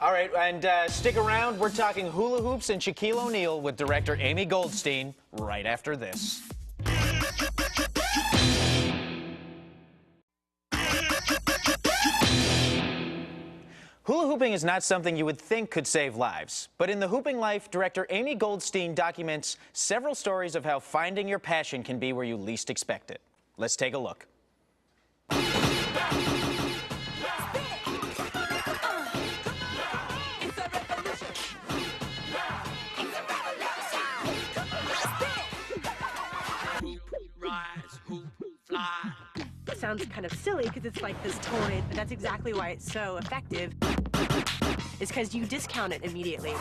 All right, and stick around. We're talking hula hoops and Shaquille O'Neal with director Amy Goldstein right after this. Hula hooping is not something you would think could save lives. But in The Hooping Life, director Amy Goldstein documents several stories of how finding your passion can be where you least expect it. Let's take a look. It sounds kind of silly because it's like this toy, but that's exactly why it's so effective. It's because you discount it immediately.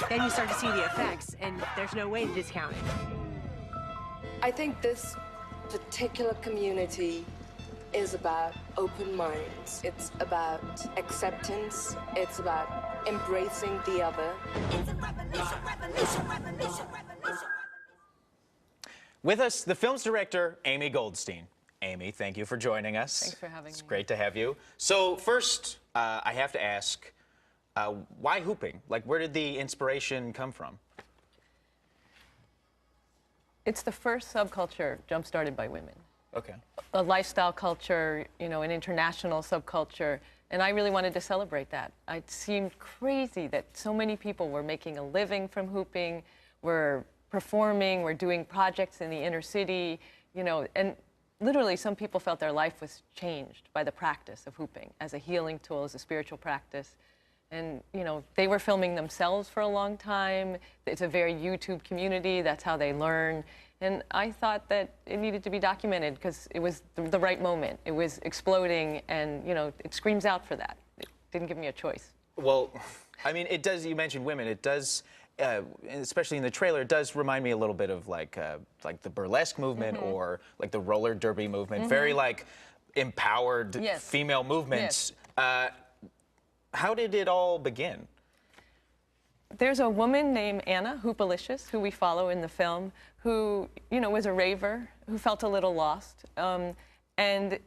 Then you start to see the effects, and there's no way to discount it. I think this particular community is about open minds. It's about acceptance. It's about embracing the other. It's a revolution, revolution, revolution, revolution. With us, the film's director, Amy Goldstein. Amy, thank you for joining us. Thanks for having me. It's great to have you. So first, I have to ask, why hooping? Like, where did the inspiration come from? It's the first subculture jump-started by women. Okay. A lifestyle culture, you know, an international subculture, and I really wanted to celebrate that. It seemed crazy that so many people were making a living from hooping, were performing, were doing projects in the inner city, you know, and literally some people felt their life was changed by the practice of hooping as a healing tool, as a spiritual practice. And, you know, they were filming themselves for a long time. It's a very YouTube community. That's how they learn. And I thought that it needed to be documented because it was the right moment. It was exploding, and, you know, it screams out for that. It didn't give me a choice. Well, I mean, it does, you mentioned women, it does, especially in the trailer, it does remind me a little bit of like the burlesque movement or like the roller derby movement, very like empowered female movements. Yes. How did it all begin? There's a woman named Anna Hoopalicious, who we follow in the film, who, you know, was a raver, who felt a little lost. And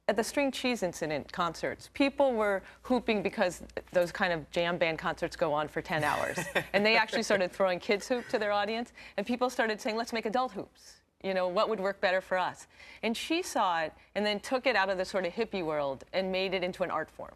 at the String Cheese Incident concerts, people were hooping because those kind of jam band concerts go on for 10 hours. And they actually started throwing kids' hoop to their audience, and people started saying, let's make adult hoops. You know, what would work better for us? And she saw it and then took it out of the sort of hippie world and made it into an art form.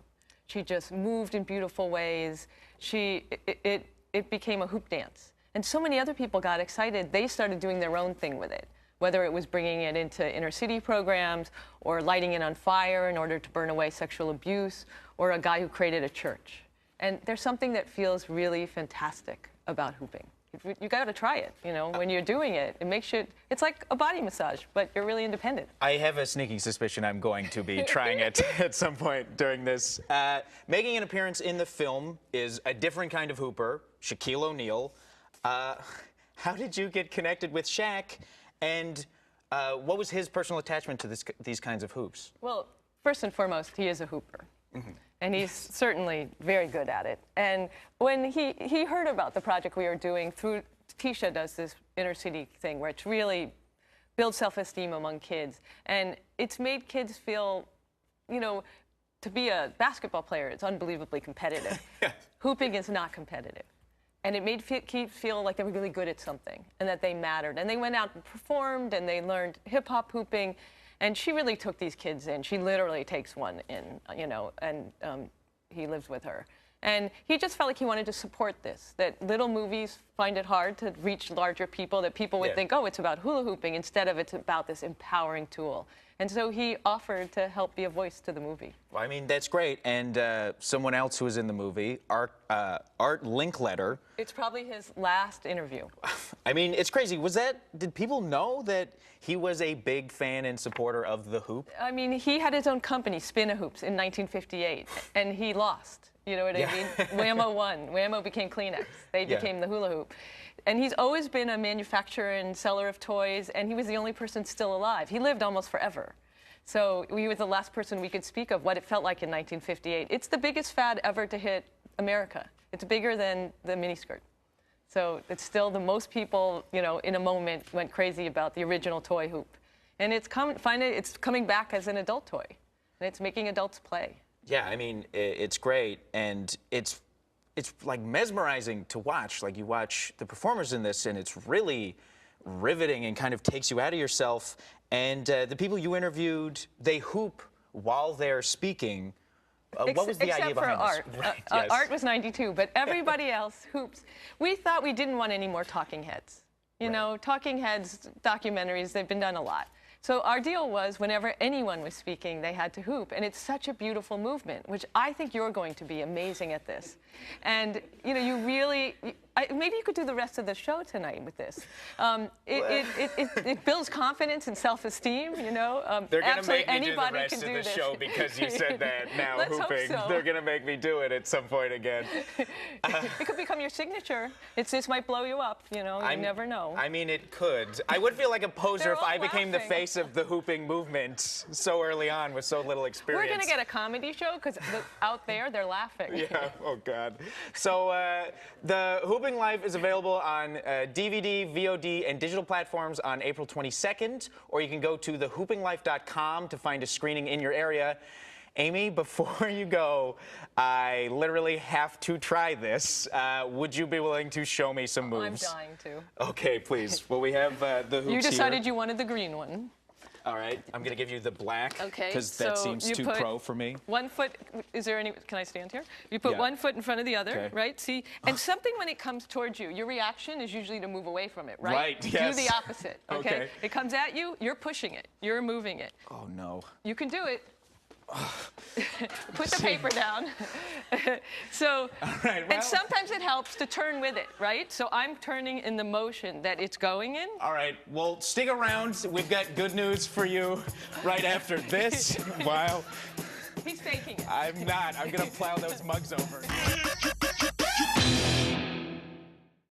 She just moved in beautiful ways. It became a hoop dance. And so many other people got excited, they started doing their own thing with it, whether it was bringing it into inner city programs or lighting it on fire in order to burn away sexual abuse, or a guy who created a church. And there's something that feels really fantastic about hooping. You got to try it, you know, when you're doing it. It makes you, it's like a body massage, but you're really independent. I have a sneaking suspicion I'm going to be trying it at some point during this. Making an appearance in the film is a different kind of hooper, Shaquille O'Neal. How did you get connected with Shaq, and what was his personal attachment to these kinds of hoops? Well, first and foremost, he is a hooper. And he's certainly very good at it. And when he heard about the project we were doing through, Tisha does this inner city thing where it's really builds self-esteem among kids. And it's made kids feel, you know, to be a basketball player, it's unbelievably competitive. Hooping is not competitive. And it made kids feel like they were really good at something and that they mattered. And they went out and performed, and they learned hip-hop hooping. And she really took these kids in. She literally takes one in, you know, and he lives with her. And he just felt like he wanted to support this, that little movies find it hard to reach larger people, that people would think, oh, it's about hula hooping, instead of it's about this empowering tool. And so he offered to help be a voice to the movie. Well, I mean, that's great. And someone else who was in the movie, Art Linkletter. It's probably his last interview. I mean, it's crazy. Did people know that he was a big fan and supporter of the hoop? I mean, he had his own company, Spin-A-Hoops, in 1958, and he lost. You know what I mean? Whammo won. Whammo became Kleenex. They became the hula hoop. And he's always been a manufacturer and seller of toys, and he was the only person still alive. He lived almost forever. So he was the last person we could speak of what it felt like in 1958. It's the biggest fad ever to hit America. It's bigger than the miniskirt. So it's still the most people, you know, in a moment went crazy about the original toy hoop. And it's coming back as an adult toy. And it's making adults play. Yeah, I mean, it's great, and it's like mesmerizing to watch. Like, you watch the performers in this, and it's really riveting and kind of takes you out of yourself. And the people you interviewed, they hoop while they're speaking. What was the idea behind this? Except for Art. Right, yes. Art was 92, but everybody else hoops. We thought we didn't want any more talking heads. You know, talking heads, documentaries, they've been done a lot. So our deal was whenever anyone was speaking, they had to hoop. And it's such a beautiful movement, which I think you're going to be amazing at this. And, you know, you really, maybe you could do the rest of the show tonight with this. It builds confidence and self-esteem, you know. They're going to make me do the rest of the show because you said that now, Let's hooping. hope so. They're going to make me do it at some point again. It could become your signature. This might blow you up, you know. You never know. I mean, it could. I would feel like a poser if I became the laughing. face of the hooping movement so early on with so little experience. We're going to get a comedy show because out there, they're laughing. Yeah, oh God. So the Hooping Life is available on DVD, VOD, and digital platforms on April 22nd, or you can go to thehoopinglife.com to find a screening in your area. Amy, before you go, I literally have to try this. Would you be willing to show me some moves? I'm dying to. Okay, please. Well, we have the hoops You decided here. you wanted the green one. All right, I'm going to give you the black, Okay, because that so seems you too put pro for me. 1 foot, is there any, can I stand here? You put Yeah. 1 foot in front of the other, Okay. right? See, and something when it comes towards you, your reaction is usually to move away from it, right? Right, yes. Do the opposite, okay? Okay. It comes at you, you're pushing it, you're moving it. Oh, no. You can do it. Put the paper down. So, right, well. and sometimes it helps to turn with it, right? So I'm turning in the motion that it's going in. All right, well, stick around. We've got good news for you right after this. Wow. He's faking it. I'm not. I'm going to plow those mugs over.